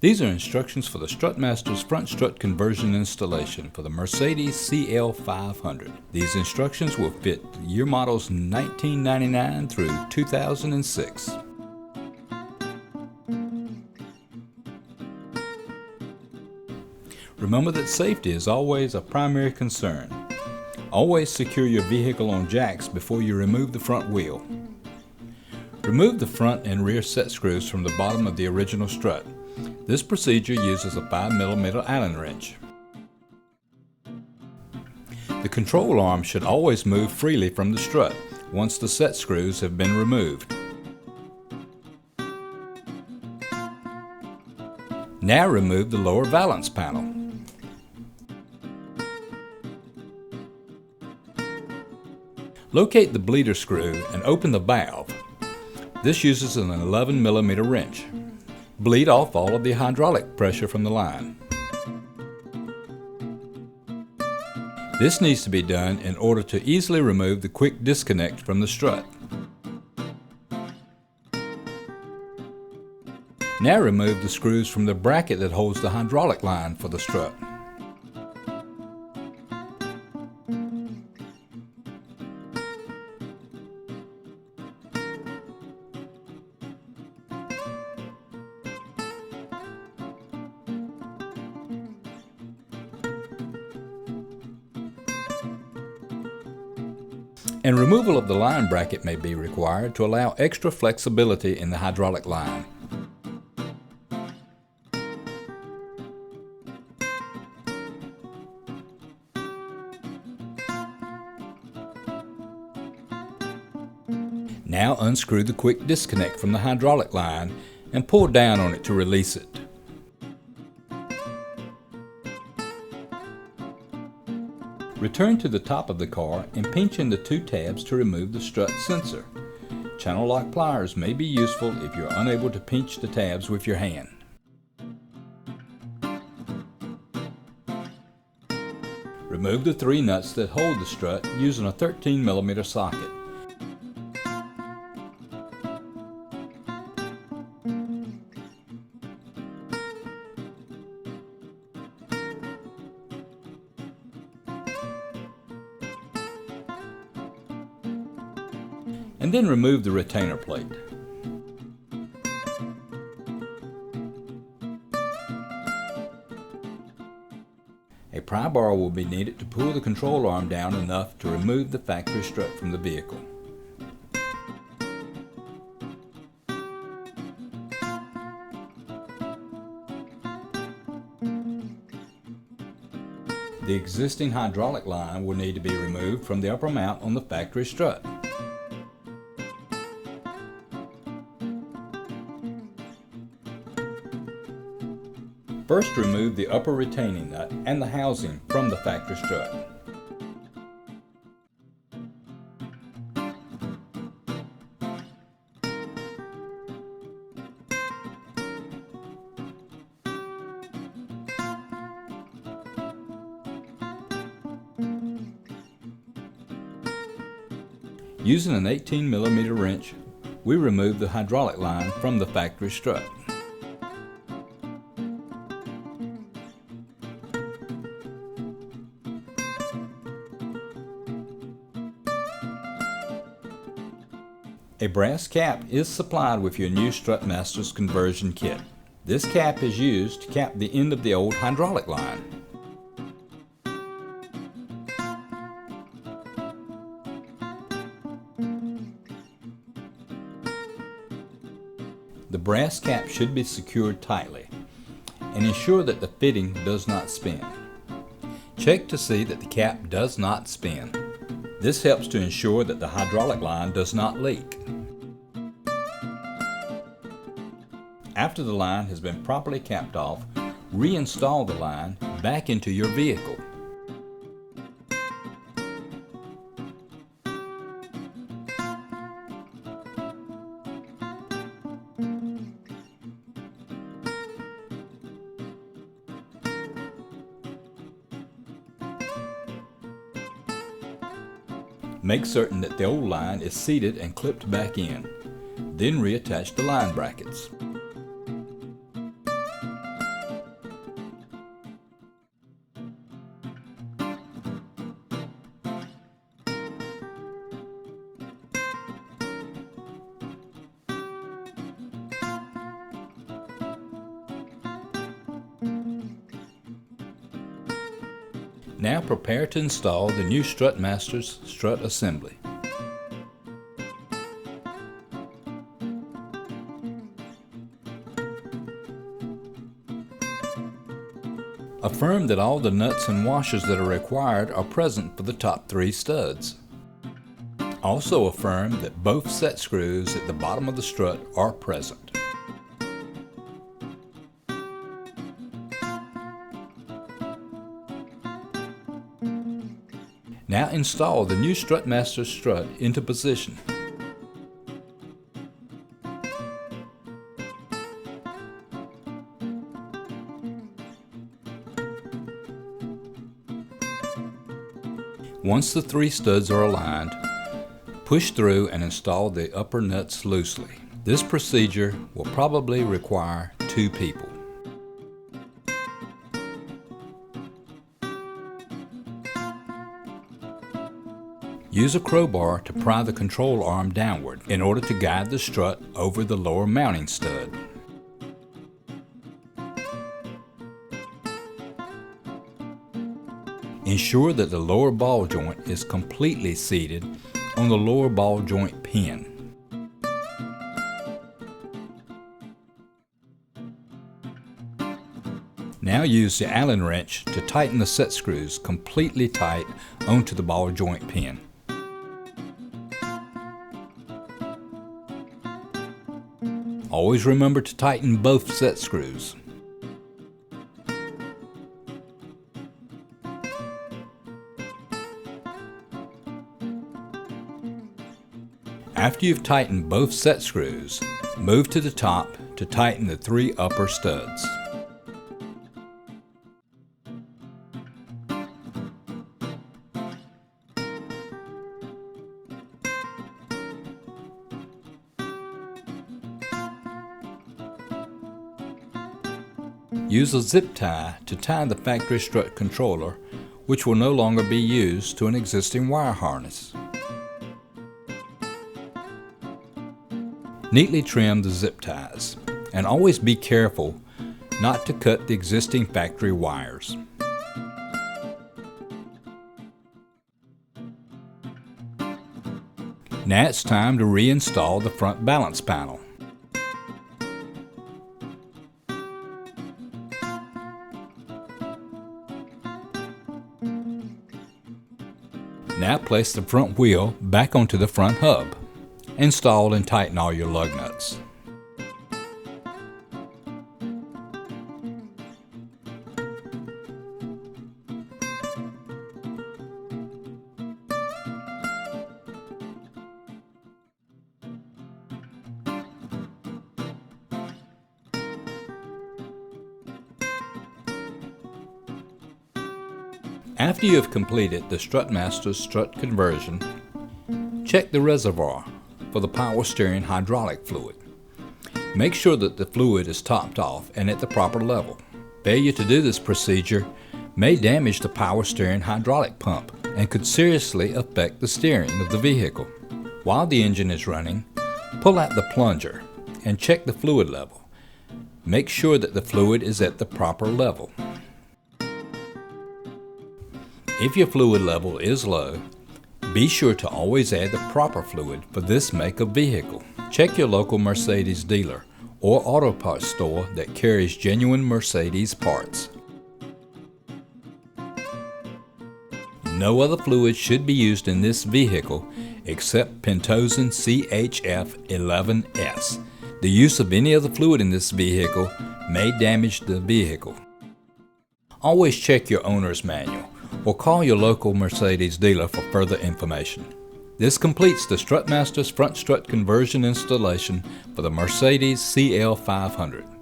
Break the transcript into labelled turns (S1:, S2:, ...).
S1: These are instructions for the Strutmasters front strut conversion installation for the Mercedes CL500. These instructions will fit year models 1999 through 2006. Remember that safety is always a primary concern. Always secure your vehicle on jacks before you remove the front wheel. Remove the front and rear set screws from the bottom of the original strut. This procedure uses a 5mm Allen wrench. The control arm should always move freely from the strut once the set screws have been removed. Now remove the lower valance panel. Locate the bleeder screw and open the valve. This uses an 11mm wrench. Bleed off all of the hydraulic pressure from the line. This needs to be done in order to easily remove the quick disconnect from the strut. Now remove the screws from the bracket that holds the hydraulic line for the strut. And removal of the line bracket may be required to allow extra flexibility in the hydraulic line. Now unscrew the quick disconnect from the hydraulic line and pull down on it to release it. Return to the top of the car and pinch in the two tabs to remove the strut sensor. Channel lock pliers may be useful if you're unable to pinch the tabs with your hand. Remove the three nuts that hold the strut using a 13mm socket. And then remove the retainer plate. A pry bar will be needed to pull the control arm down enough to remove the factory strut from the vehicle. The existing hydraulic line will need to be removed from the upper mount on the factory strut. First, remove the upper retaining nut and the housing from the factory strut. Using an 18mm wrench, we remove the hydraulic line from the factory strut. A brass cap is supplied with your new Strutmasters conversion kit. This cap is used to cap the end of the old hydraulic line. The brass cap should be secured tightly and ensure that the fitting does not spin. Check to see that the cap does not spin. This helps to ensure that the hydraulic line does not leak. After the line has been properly capped off, reinstall the line back into your vehicle. Make certain that the old line is seated and clipped back in. Then reattach the line brackets. Now prepare to install the new Strutmasters strut assembly. Affirm that all the nuts and washers that are required are present for the top 3 studs. Also affirm that both set screws at the bottom of the strut are present. Now install the new Strutmasters strut into position. Once the 3 studs are aligned, push through and install the upper nuts loosely. This procedure will probably require 2 people. Use a crowbar to pry the control arm downward in order to guide the strut over the lower mounting stud. Ensure that the lower ball joint is completely seated on the lower ball joint pin. Now use the Allen wrench to tighten the set screws completely tight onto the ball joint pin. Always remember to tighten both set screws. After you've tightened both set screws, move to the top to tighten the 3 upper studs. Use a zip tie to tie the factory strut controller, which will no longer be used, to an existing wire harness. Neatly trim the zip ties, and always be careful not to cut the existing factory wires. Now it's time to reinstall the front balance panel. Now place the front wheel back onto the front hub. Install and tighten all your lug nuts. After you have completed the Strutmasters strut conversion, check the reservoir for the power steering hydraulic fluid. Make sure that the fluid is topped off and at the proper level. Failure to do this procedure may damage the power steering hydraulic pump and could seriously affect the steering of the vehicle. While the engine is running, pull out the plunger and check the fluid level. Make sure that the fluid is at the proper level. If your fluid level is low, be sure to always add the proper fluid for this make of vehicle. Check your local Mercedes dealer or auto parts store that carries genuine Mercedes parts. No other fluid should be used in this vehicle except Pentosan CHF11S. The use of any other fluid in this vehicle may damage the vehicle. Always check your owner's manual or call your local Mercedes dealer for further information. This completes the Strutmasters front strut conversion installation for the Mercedes CL500.